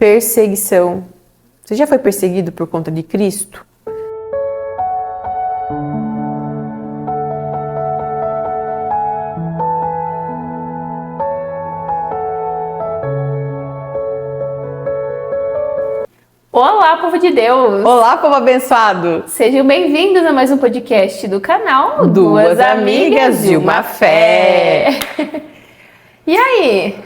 Perseguição. Você já foi perseguido por conta de Cristo? Olá, povo de Deus! Olá, povo abençoado! Sejam bem-vindos a mais um podcast do canal Duas Amigas de uma Fé. E aí,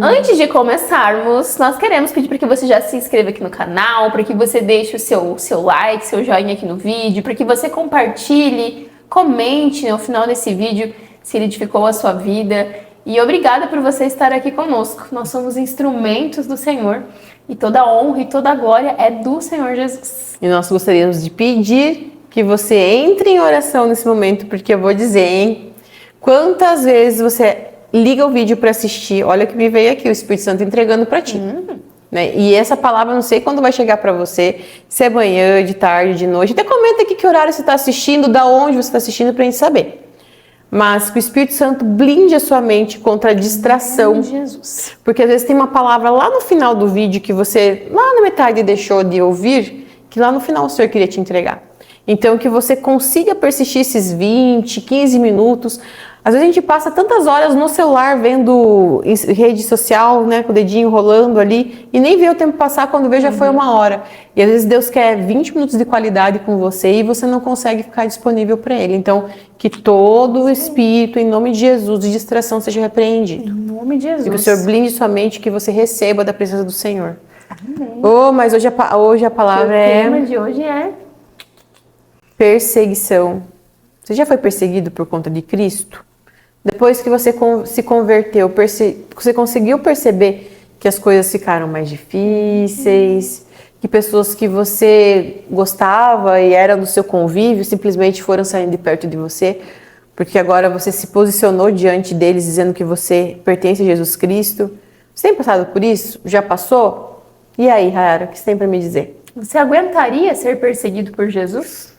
antes de começarmos, nós queremos pedir para que você já se inscreva aqui no canal, para que você deixe o seu like, seu joinha aqui no vídeo, para que você compartilhe, comente no final desse vídeo se ele edificou a sua vida. E obrigada por você estar aqui conosco. Nós somos instrumentos do Senhor e toda a honra e toda a glória é do Senhor Jesus. E nós gostaríamos de pedir que você entre em oração nesse momento, porque eu vou dizer, hein? Quantas vezes você liga o vídeo para assistir, olha o que me veio aqui, o Espírito Santo entregando para ti. Né? E essa palavra, não sei quando vai chegar para você, se é manhã, de tarde, de noite. Até comenta aqui que horário você está assistindo, da onde você está assistindo, para a gente saber. Mas que o Espírito Santo blinde a sua mente contra a distração. Jesus. Porque às vezes tem uma palavra lá no final do vídeo que você, lá na metade, deixou de ouvir, que lá no final o Senhor queria te entregar. Então, que você consiga persistir esses 20, 15 minutos. Às vezes a gente passa tantas horas no celular vendo rede social, né, com o dedinho rolando ali, e nem vê o tempo passar, quando vê já foi uma hora. E às vezes Deus quer 20 minutos de qualidade com você e você não consegue ficar disponível para Ele. Então, que todo o espírito, em nome de Jesus, de distração seja repreendido. Em nome de Jesus. E que o Senhor blinde sua mente, que você receba da presença do Senhor. Amém. Oh, mas hoje a palavra O tema de hoje é perseguição. Você já foi perseguido por conta de Cristo? Depois que você se converteu, você conseguiu perceber que as coisas ficaram mais difíceis, que pessoas que você gostava e eram do seu convívio simplesmente foram saindo de perto de você, porque agora você se posicionou diante deles dizendo que você pertence a Jesus Cristo? Você tem passado por isso? Já passou? E aí, Rayara, o que você tem para me dizer? Você aguentaria ser perseguido por Jesus?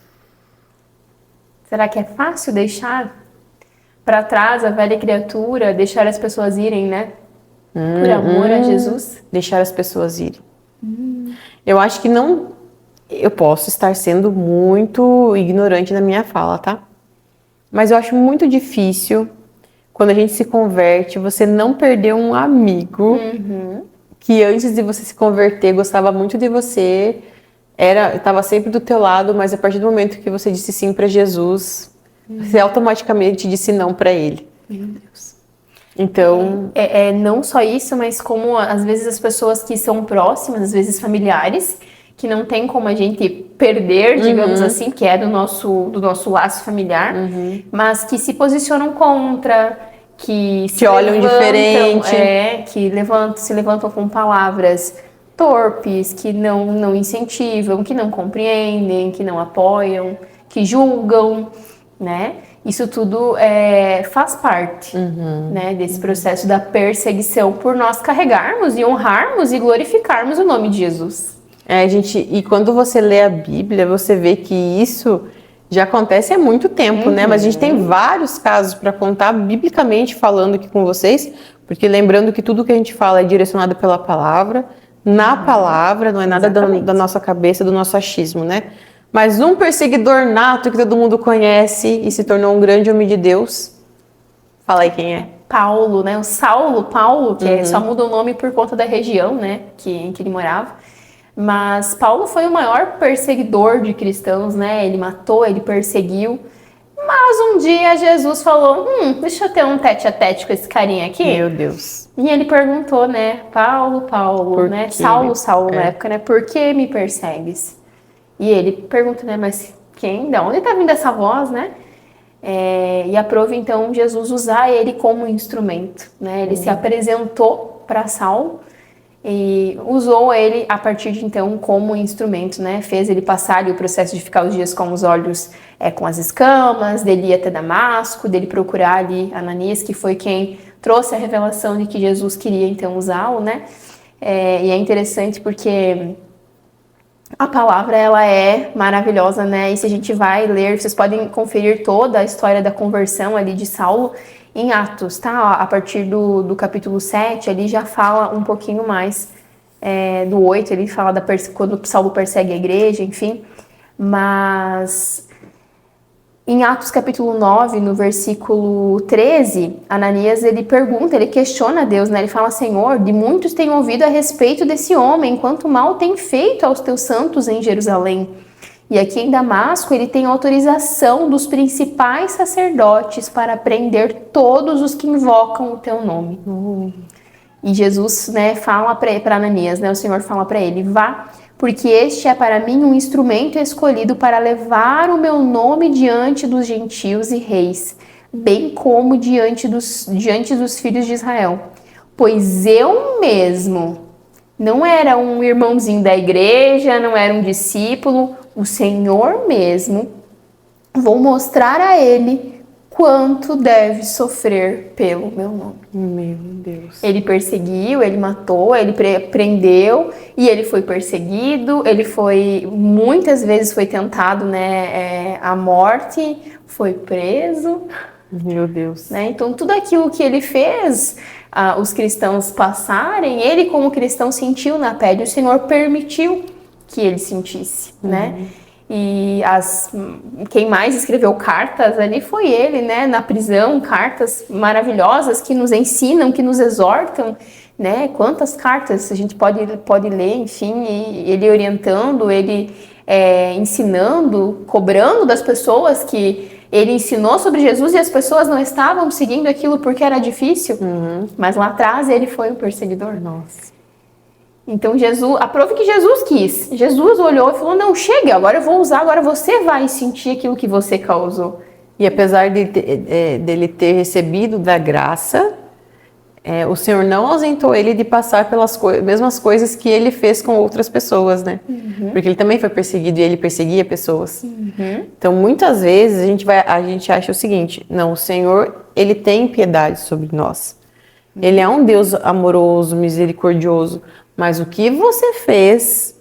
Será que é fácil deixar para trás a velha criatura, deixar as pessoas irem, né? Por amor a Jesus. Deixar as pessoas irem. Eu acho que não... Eu posso estar sendo muito ignorante na minha fala, tá? Mas eu acho muito difícil, quando a gente se converte, você não perder um amigo que antes de você se converter gostava muito de você, estava sempre do teu lado, mas a partir do momento que você disse sim para Jesus, você automaticamente disse não para Ele. Meu Deus. Então... não só isso, mas como às vezes as pessoas que são próximas, às vezes familiares, que não tem como a gente perder, digamos assim, que é do nosso laço familiar, mas que se posicionam contra, que olham diferente. Que se levantam com palavras torpes, que não incentivam, que não compreendem, que não apoiam, que julgam, né? Isso tudo faz parte, né, desse processo da perseguição por nós carregarmos e honrarmos e glorificarmos o nome de Jesus. E quando você lê a Bíblia, você vê que isso já acontece há muito tempo, né? Mas a gente tem vários casos para contar, biblicamente falando aqui com vocês, porque lembrando que tudo que a gente fala é direcionado pela palavra, na palavra, não é nada da nossa cabeça, do nosso achismo, né? Mas um perseguidor nato que todo mundo conhece e se tornou um grande homem de Deus. Fala aí quem é. Paulo, né? O Paulo, que só muda o nome por conta da região, né? Em que ele morava. Mas Paulo foi o maior perseguidor de cristãos, né? Ele matou, ele perseguiu. Mas um dia Jesus falou, deixa eu ter um tete-a-tete com esse carinha aqui. Meu Deus. E ele perguntou, né? Paulo, né? Saulo na época, né? Por que me persegues? E ele pergunta, né? Mas quem? De onde tá vindo essa voz, né? E aprova então Jesus usar ele como instrumento, né? Ele se apresentou para Saulo e usou ele a partir de então como instrumento, né? Fez ele passar ali o processo de ficar os dias com os olhos com as escamas, dele ir até Damasco, dele procurar ali Ananias, que foi quem trouxe a revelação de que Jesus queria então usá-lo, né? E é interessante porque a palavra, ela é maravilhosa, né? E se a gente vai ler, vocês podem conferir toda a história da conversão ali de Saulo em Atos, tá? A partir do capítulo 7, ali já fala um pouquinho mais do 8, ele fala quando Saulo persegue a igreja, enfim. Mas em Atos capítulo 9, no versículo 13, Ananias, ele pergunta, ele questiona Deus, né? Ele fala, Senhor, de muitos tenho ouvido a respeito desse homem, quanto mal tem feito aos teus santos em Jerusalém. E aqui em Damasco, ele tem autorização dos principais sacerdotes para prender todos os que invocam o teu nome. E Jesus, né, fala para Ananias, né? O Senhor fala para ele, vá, porque este é para mim um instrumento escolhido para levar o meu nome diante dos gentios e reis, bem como diante dos filhos de Israel. Pois eu mesmo não era um irmãozinho da igreja, não era um discípulo, o Senhor mesmo, vou mostrar a ele quanto deve sofrer pelo meu nome. Meu Deus. Ele perseguiu, ele matou, ele prendeu e ele foi perseguido, ele foi, muitas vezes foi tentado, né, a morte, foi preso. Meu Deus. Né? Então tudo aquilo que ele fez, os cristãos passarem, ele como cristão sentiu na pele, o Senhor permitiu que ele sentisse, né? E quem mais escreveu cartas ali foi ele, né? Na prisão, cartas maravilhosas que nos ensinam, que nos exortam, né? Quantas cartas a gente pode ler, enfim, e ele orientando, ele ensinando, cobrando das pessoas que ele ensinou sobre Jesus e as pessoas não estavam seguindo aquilo porque era difícil, mas lá atrás ele foi um perseguidor. Nossa. Então a prova que Jesus quis. Jesus olhou e falou, não, chega, agora eu vou usar, agora você vai sentir aquilo que você causou. E apesar dele ter recebido da graça, o Senhor não ausentou ele de passar pelas mesmas coisas que ele fez com outras pessoas, né? Porque ele também foi perseguido e ele perseguia pessoas. Então, muitas vezes, a gente acha o seguinte, não, o Senhor, ele tem piedade sobre nós. Ele é um Deus amoroso, misericordioso, mas o que você fez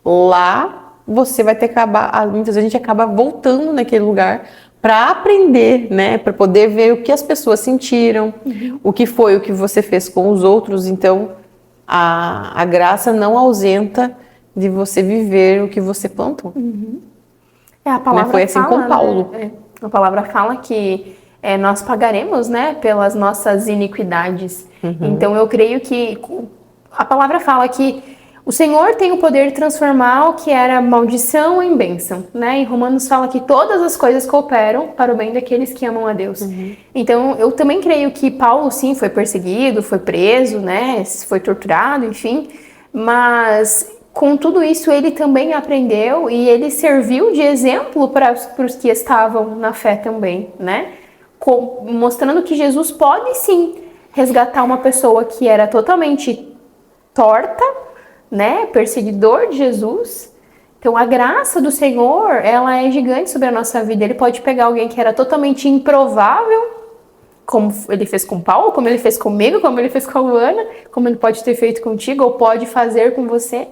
lá, você vai ter que acabar, muitas vezes a gente acaba voltando naquele lugar para aprender, né? Para poder ver o que as pessoas sentiram, o que foi o que você fez com os outros. Então, a graça não ausenta de você viver o que você plantou. A palavra foi assim fala, com Paulo. Né? A palavra fala que nós pagaremos, né, pelas nossas iniquidades. Então, eu creio que a palavra fala que o Senhor tem o poder de transformar o que era maldição em bênção, né? Em Romanos fala que todas as coisas cooperam para o bem daqueles que amam a Deus. Então, eu também creio que Paulo, sim, foi perseguido, foi preso, né? Foi torturado, enfim. Mas, com tudo isso, ele também aprendeu e ele serviu de exemplo para os que estavam na fé também, né? Mostrando que Jesus pode, sim, resgatar uma pessoa que era totalmente torta, né, perseguidor de Jesus. Então a graça do Senhor, ela é gigante sobre a nossa vida. Ele pode pegar alguém que era totalmente improvável, como ele fez com Paulo, como ele fez comigo, como ele fez com a Luana, como ele pode ter feito contigo, ou pode fazer com você,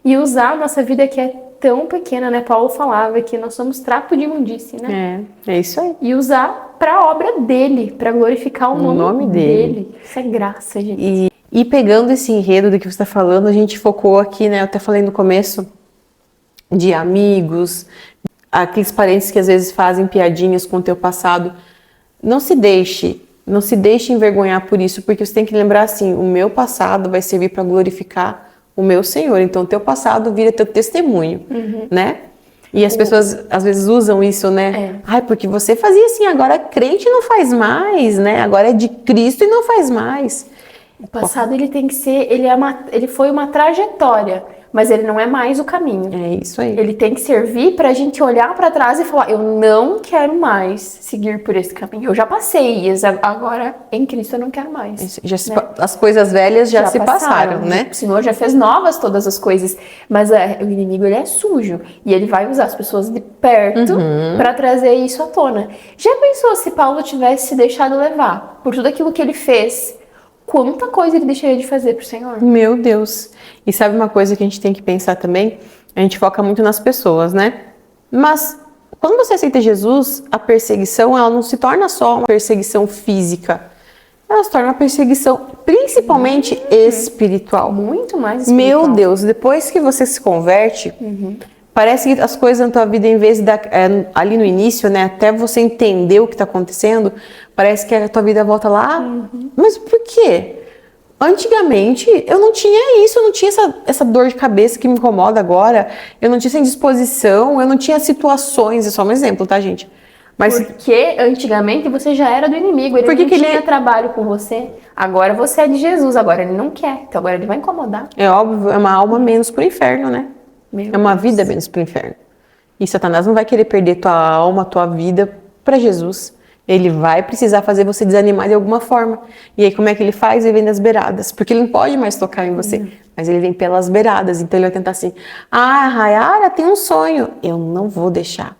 e usar a nossa vida que é tão pequena, né? Paulo falava que nós somos trapo de imundície, né? É isso aí. E usar para a obra dele, para glorificar o nome dele. Isso é graça, gente. E pegando esse enredo do que você está falando, a gente focou aqui, né? Eu até falei no começo de amigos, aqueles parentes que às vezes fazem piadinhas com o teu passado. Não se deixe envergonhar por isso, porque você tem que lembrar assim, o meu passado vai servir para glorificar o meu Senhor. Então, o teu passado vira teu testemunho, né? E as pessoas às vezes usam isso, né? Ai, porque você fazia assim, agora crente não faz mais, né? Agora é de Cristo e não faz mais. O passado ele tem que ser, ele foi uma trajetória, mas ele não é mais o caminho. É isso aí. Ele tem que servir para a gente olhar para trás e falar, eu não quero mais seguir por esse caminho. Eu já passei, agora em Cristo eu não quero mais. As coisas velhas já se passaram, né? O Senhor já fez novas todas as coisas, mas o inimigo ele é sujo e ele vai usar as pessoas de perto para trazer isso à tona. Já pensou se Paulo tivesse se deixado levar por tudo aquilo que ele fez? Quanta coisa ele deixaria de fazer pro Senhor? Meu Deus! E sabe uma coisa que a gente tem que pensar também? A gente foca muito nas pessoas, né? Mas quando você aceita Jesus, a perseguição, ela não se torna só uma perseguição física. ela se torna uma perseguição, principalmente espiritual. Muito mais espiritual. Meu Deus, depois que você se converte, parece que as coisas na tua vida, em vez de ali no início, né, até você entender o que está acontecendo, parece que a tua vida volta lá. Mas por quê? Antigamente, eu não tinha isso, eu não tinha essa dor de cabeça que me incomoda agora, eu não tinha essa indisposição, eu não tinha situações, é só um exemplo, tá, gente? Mas porque antigamente você já era do inimigo, ele não tinha trabalho com você. Agora você é de Jesus, agora ele não quer, então agora ele vai incomodar. É óbvio, é uma alma menos pro inferno, né? É uma vida menos pro inferno. E Satanás não vai querer perder tua alma, tua vida para Jesus. Ele vai precisar fazer você desanimar de alguma forma. E aí como é que ele faz? Ele vem das beiradas. Porque ele não pode mais tocar em você. Mas ele vem pelas beiradas. Então ele vai tentar assim, Rayara tem um sonho. Eu não vou deixar.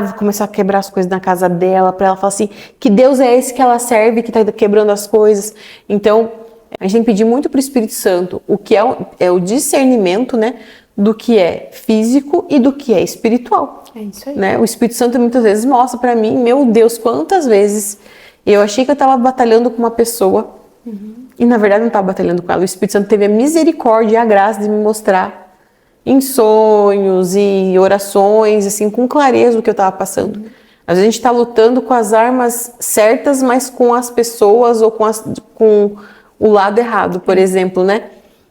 Vou começar a quebrar as coisas na casa dela. Para ela falar assim, que Deus é esse que ela serve, que tá quebrando as coisas. Então a gente tem que pedir muito pro Espírito Santo. O que é o discernimento, né? Do que é físico e do que é espiritual. É isso aí. Né? O Espírito Santo muitas vezes mostra pra mim, meu Deus, quantas vezes eu achei que eu estava batalhando com uma pessoa e na verdade não estava batalhando com ela. O Espírito Santo teve a misericórdia e a graça de me mostrar em sonhos e orações, assim, com clareza o que eu estava passando. Às vezes a gente está lutando com as armas certas, mas com as pessoas ou com o lado errado, por exemplo, né?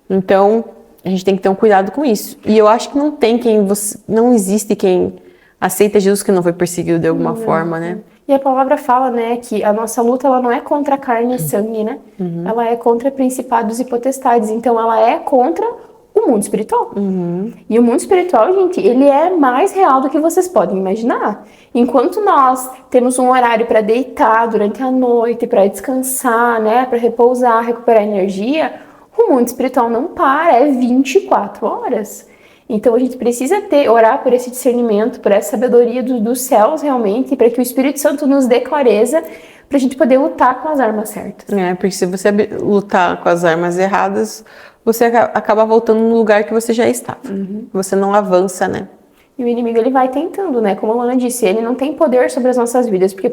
Então a gente tem que ter um cuidado com isso. E eu acho que não existe quem aceita Jesus que não foi perseguido de alguma forma, né? E a palavra fala, né, que a nossa luta ela não é contra carne e sangue, né? Ela é contra principados e potestades. Então ela é contra o mundo espiritual. E o mundo espiritual, gente, ele é mais real do que vocês podem imaginar. Enquanto nós temos um horário para deitar durante a noite, para descansar, né, para repousar, recuperar energia, o mundo espiritual não para, é 24 horas. Então a gente precisa orar por esse discernimento, por essa sabedoria dos céus realmente, para que o Espírito Santo nos dê clareza, para a gente poder lutar com as armas certas. Porque se você lutar com as armas erradas, você acaba voltando no lugar que você já estava. Você não avança, né? E o inimigo ele vai tentando, né? Como a Luana disse, ele não tem poder sobre as nossas vidas, porque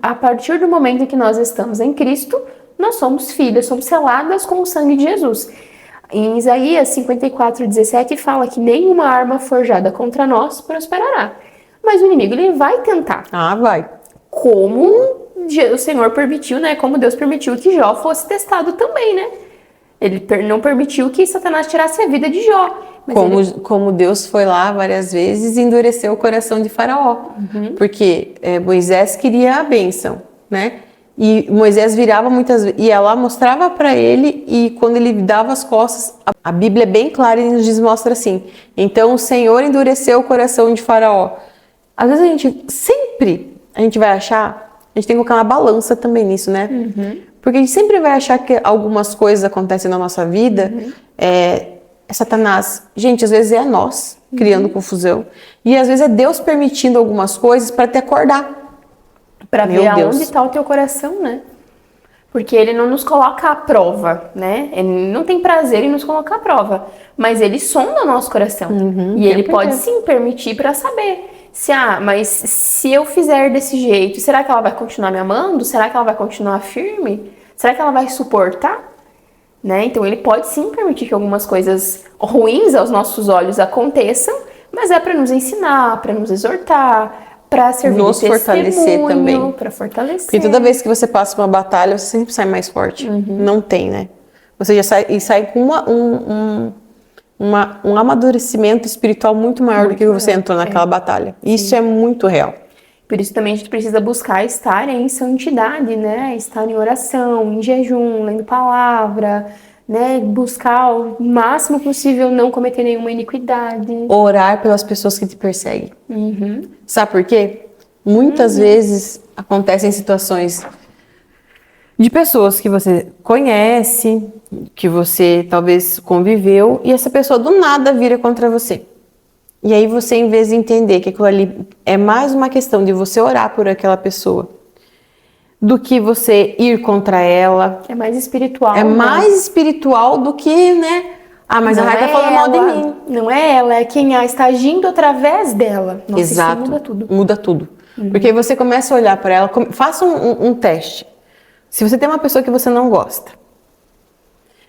a partir do momento que nós estamos em Cristo, nós somos filhas, somos seladas com o sangue de Jesus. Em Isaías 54:17 fala que nenhuma arma forjada contra nós prosperará. Mas o inimigo ele vai tentar. Vai. Como o Senhor permitiu, né? Como Deus permitiu que Jó fosse testado também, né? Ele não permitiu que Satanás tirasse a vida de Jó. Como Deus foi lá várias vezes e endureceu o coração de Faraó. Porque Moisés queria a bênção, né? E Moisés virava muitas vezes, ia lá, mostrava para ele, e quando ele dava as costas, a Bíblia é bem clara e nos mostra assim, então o Senhor endureceu o coração de Faraó. Às vezes a gente vai achar, a gente tem que colocar uma balança também nisso, né? Porque a gente sempre vai achar que algumas coisas acontecem na nossa vida, é Satanás. Gente, às vezes é nós criando confusão, e às vezes é Deus permitindo algumas coisas para te acordar. Para ver aonde está o teu coração, né? Porque ele não nos coloca à prova, né? Ele não tem prazer em nos colocar à prova. Mas ele sonda o nosso coração. E ele pode sim permitir para saber. Mas se eu fizer desse jeito, será que ela vai continuar me amando? Será que ela vai continuar firme? Será que ela vai suportar? Né? Então ele pode sim permitir que algumas coisas ruins aos nossos olhos aconteçam. Mas é para nos ensinar, para nos exortar, para servir nos fortalecer também. Para fortalecer. Porque toda vez que você passa uma batalha, você sempre sai mais forte. Não tem, né? Você já sai com um amadurecimento espiritual muito maior do que você entrou naquela batalha. Isso é muito real. Por isso também a gente precisa buscar estar em santidade, né? Estar em oração, em jejum, lendo palavra, né? Buscar o máximo possível não cometer nenhuma iniquidade. Orar pelas pessoas que te perseguem. Sabe por quê? Muitas vezes acontecem situações de pessoas que você conhece, que você talvez conviveu, e essa pessoa do nada vira contra você. E aí você, em vez de entender que aquilo ali é mais uma questão de você orar por aquela pessoa, do que você ir contra ela. É mais espiritual. É mais espiritual do que, né? Mas a Rai tá falando mal de mim. Não é ela, é quem está agindo através dela. Nossa, exato. Isso muda tudo. Muda tudo. Porque você começa a olhar para ela, faça um teste. Se você tem uma pessoa que você não gosta,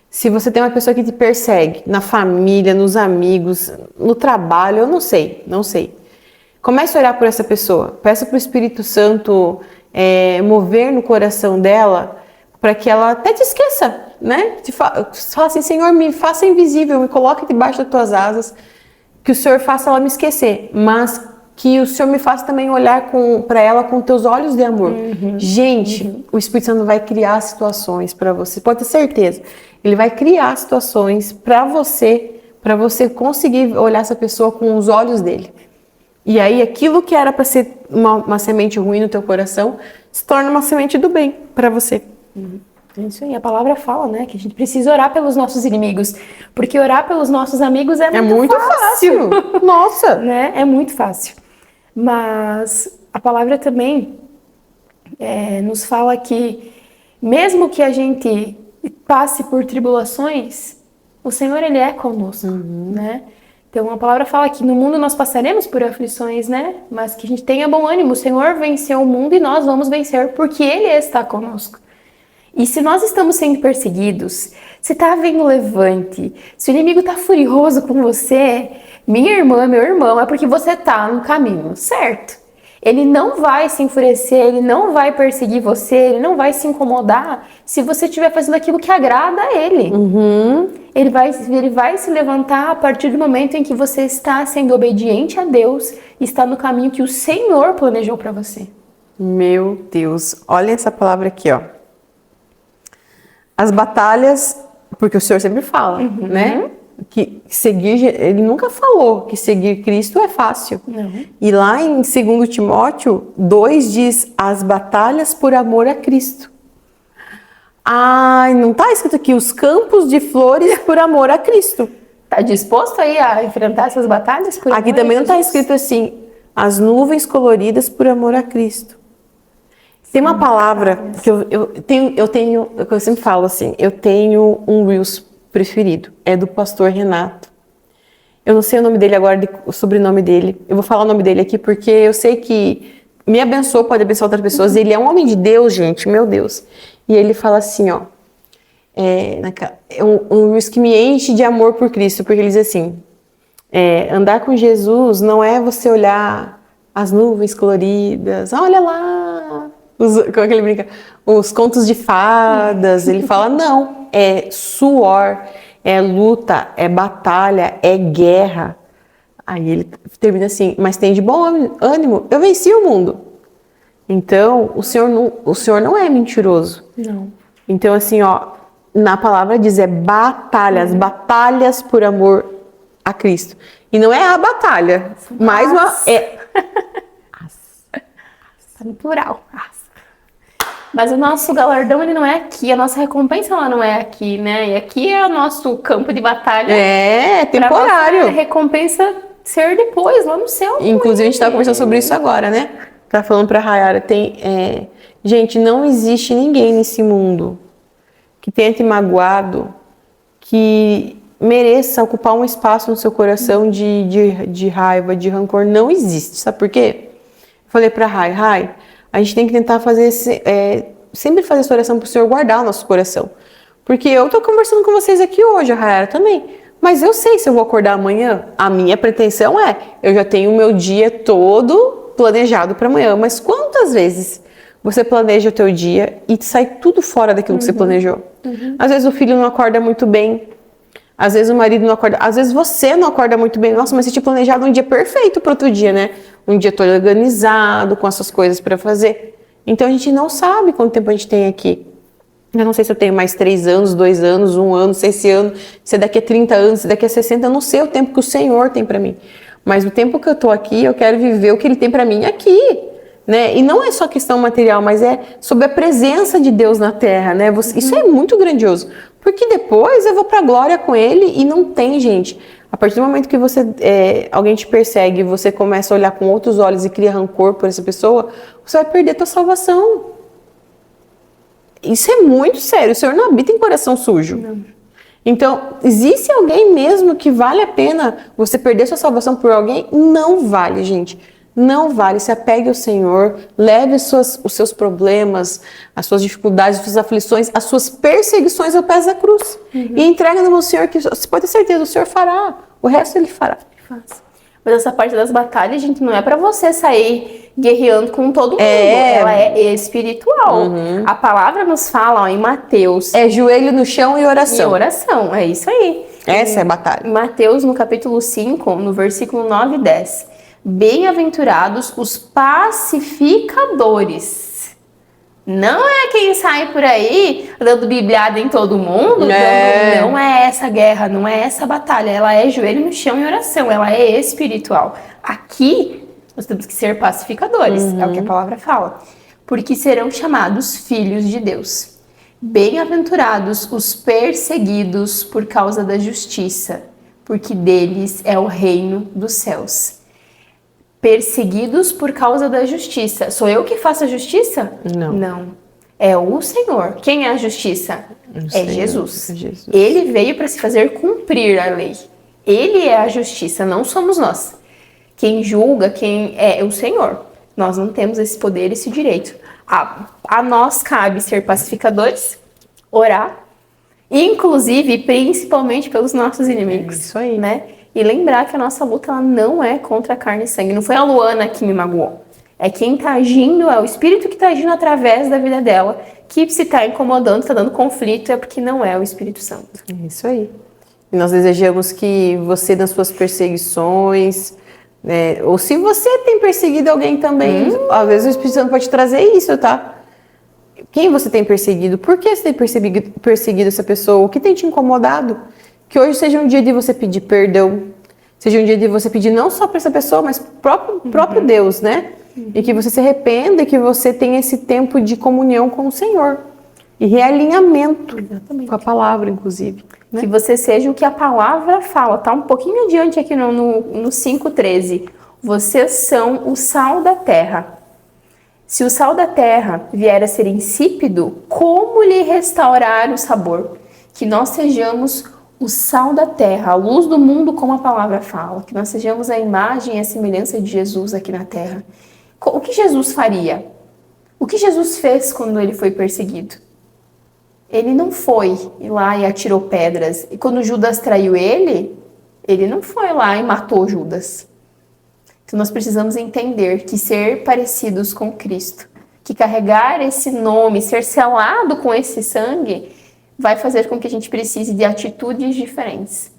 se você tem uma pessoa que te persegue na família, nos amigos, no trabalho, eu não sei. Comece a orar por essa pessoa. Peça para o Espírito Santo mover no coração dela para que ela até te esqueça, né? Fala assim, Senhor, me faça invisível, me coloque debaixo das tuas asas, que o Senhor faça ela me esquecer, mas que o Senhor me faça também olhar para ela com teus olhos de amor. Gente, o Espírito Santo vai criar situações para você, pode ter certeza. Ele vai criar situações para você conseguir olhar essa pessoa com os olhos dele. E aí aquilo que era para ser uma semente ruim no teu coração, se torna uma semente do bem para você. É isso aí, a palavra fala, né, que a gente precisa orar pelos nossos inimigos, porque orar pelos nossos amigos é muito fácil. Nossa! Né? É muito fácil. Mas a palavra também nos fala que mesmo que a gente passe por tribulações, o Senhor, Ele é conosco, né? Então a palavra fala que no mundo nós passaremos por aflições, né? Mas que a gente tenha bom ânimo, o Senhor venceu o mundo e nós vamos vencer, porque Ele está conosco. E se nós estamos sendo perseguidos, se está havendo levante, se o inimigo está furioso com você, minha irmã, meu irmão, é porque você está no caminho certo. Ele não vai se enfurecer, ele não vai perseguir você, ele não vai se incomodar se você estiver fazendo aquilo que agrada a ele. Ele vai se levantar a partir do momento em que você está sendo obediente a Deus e está no caminho que o Senhor planejou para você. Meu Deus, olha essa palavra aqui, ó. As batalhas, porque o Senhor sempre fala, né? Que seguir, ele nunca falou que seguir Cristo é fácil. Não. E lá em 2 Timóteo 2 diz, as batalhas por amor a Cristo. Ai, não tá escrito aqui, os campos de flores por amor a Cristo. Tá disposto aí a enfrentar essas batalhas por amor Aqui também não tá Jesus? escrito assim, as nuvens coloridas por amor a Cristo. Tem uma palavra que eu sempre falo assim, eu tenho um Reels preferido, é do pastor Renato. Eu não sei o nome dele agora, o sobrenome dele. Eu vou falar o nome dele aqui porque eu sei que me abençoou, pode abençoar outras pessoas. Ele é um homem de Deus, gente, meu Deus. E ele fala assim, ó, um Reels que me enche de amor por Cristo, porque ele diz assim, andar com Jesus não é você olhar as nuvens coloridas, olha lá, como é que ele brinca? Os contos de fadas. Ele fala, não, é suor, é luta, é batalha, é guerra. Aí ele termina assim, mas tem de bom ânimo, eu venci o mundo. Então, o Senhor não é mentiroso. Não. Então, assim, ó, na palavra diz, batalhas, batalhas por amor a Cristo. E não é a batalha, mais uma... Tá no plural. Mas o nosso galardão, ele não é aqui, a nossa recompensa, ela não é aqui, né? E aqui é o nosso campo de batalha. É temporário. A recompensa ser depois, lá no céu. Inclusive, a gente tá conversando sobre isso agora, né? Tá falando pra Rayara, gente, não existe ninguém nesse mundo que tenha te magoado, que mereça ocupar um espaço no seu coração de raiva, de rancor. Não existe, sabe por quê? Eu falei pra Rai, a gente tem que tentar fazer sempre fazer essa oração pro Senhor guardar o nosso coração. Porque eu tô conversando com vocês aqui hoje, a Rayara também. Mas eu sei se eu vou acordar amanhã. A minha pretensão eu já tenho o meu dia todo planejado para amanhã. Mas quantas vezes você planeja o teu dia e sai tudo fora daquilo que você planejou? Às vezes o filho não acorda muito bem. Às vezes o marido não acorda. Às vezes você não acorda muito bem. Nossa, mas você tinha planejado um dia perfeito para outro dia, né? Um dia todo organizado, com as suas coisas para fazer. Então a gente não sabe quanto tempo a gente tem aqui. Eu não sei se eu tenho mais 3 anos, 2 anos, 1 ano, se esse ano, se daqui a 30 anos, se daqui a 60, eu não sei o tempo que o Senhor tem para mim. Mas o tempo que eu tô aqui, eu quero viver o que Ele tem para mim aqui, né? E não é só questão material, mas é sobre a presença de Deus na Terra, né? Isso é muito grandioso, porque depois eu vou para a glória com Ele e não tem, gente. A partir do momento que alguém te persegue, você começa a olhar com outros olhos e cria rancor por essa pessoa, você vai perder a tua salvação. Isso é muito sério. O Senhor não habita em coração sujo. Não. Então, existe alguém mesmo que vale a pena você perder sua salvação por alguém? Não vale, gente. Não vale, se apegue ao Senhor, leve os seus problemas, as suas dificuldades, as suas aflições, as suas perseguições ao pé da cruz. E entrega no Senhor, que você pode ter certeza, o Senhor fará, o resto Ele fará. Mas essa parte das batalhas, gente, não é pra você sair guerreando com todo mundo. Ela é espiritual. A palavra nos fala, ó, em Mateus. É joelho no chão e oração. E oração, é isso aí. Essa é a batalha. Em Mateus, no capítulo 5, no versículo 9 e 10. Bem-aventurados os pacificadores. Não é quem sai por aí dando bibliada em todo mundo. Não é essa guerra, não é essa batalha. Ela é joelho no chão e oração. Ela é espiritual. Aqui, nós temos que ser pacificadores. É o que a palavra fala. Porque serão chamados filhos de Deus. Bem-aventurados os perseguidos por causa da justiça, porque deles é o reino dos céus. Perseguidos por causa da justiça. Sou eu que faço a justiça? Não. É o Senhor. Quem é a justiça? É Jesus. Ele veio para se fazer cumprir a lei. Ele é a justiça, não somos nós. Quem julga, quem é o Senhor. Nós não temos esse poder, esse direito. A nós cabe ser pacificadores, orar, inclusive, principalmente pelos nossos inimigos. Isso aí. Né? E lembrar que a nossa luta ela não é contra carne e sangue. Não foi a Luana que me magoou. É quem está agindo, é o Espírito que está agindo através da vida dela, que se está incomodando, está dando conflito, é porque não é o Espírito Santo. É isso aí. E nós desejamos que você, nas suas perseguições, ou se você tem perseguido alguém também, às vezes o Espírito Santo pode trazer isso, tá? Quem você tem perseguido? Por que você tem perseguido essa pessoa? O que tem te incomodado? Que hoje seja um dia de você pedir perdão, seja um dia de você pedir não só para essa pessoa, mas próprio Deus, né? E que você se arrependa, que você tenha esse tempo de comunhão com o Senhor. E realinhamento com a palavra, inclusive. Né? Que você seja o que a palavra fala. Tá um pouquinho adiante aqui no 5:13. Vocês são o sal da terra. Se o sal da terra vier a ser insípido, como lhe restaurar o sabor? Que nós sejamos o sal da terra, a luz do mundo, como a palavra fala. Que nós sejamos a imagem e a semelhança de Jesus aqui na terra. O que Jesus faria? O que Jesus fez quando ele foi perseguido? Ele não foi lá e atirou pedras. E quando Judas traiu ele não foi lá e matou Judas. Então nós precisamos entender que ser parecidos com Cristo, que carregar esse nome, ser selado com esse sangue, vai fazer com que a gente precise de atitudes diferentes.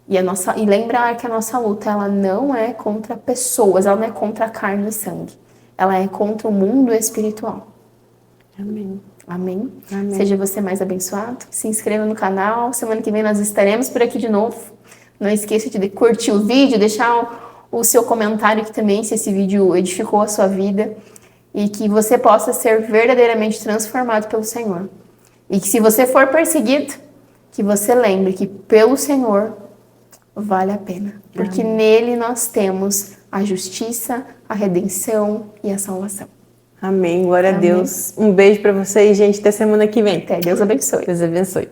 E lembrar que a nossa luta ela não é contra pessoas, ela não é contra carne e sangue. Ela é contra o mundo espiritual. Amém. Amém? Amém. Seja você mais abençoado. Se inscreva no canal. Semana que vem nós estaremos por aqui de novo. Não esqueça de curtir o vídeo, deixar o seu comentário aqui também, se esse vídeo edificou a sua vida. E que você possa ser verdadeiramente transformado pelo Senhor. E que se você for perseguido, que você lembre que pelo Senhor vale a pena. Porque nele nós temos a justiça, a redenção e a salvação. Amém. Glória a Deus. Um beijo para vocês, gente. Até semana que vem. Até. Deus abençoe. Deus abençoe.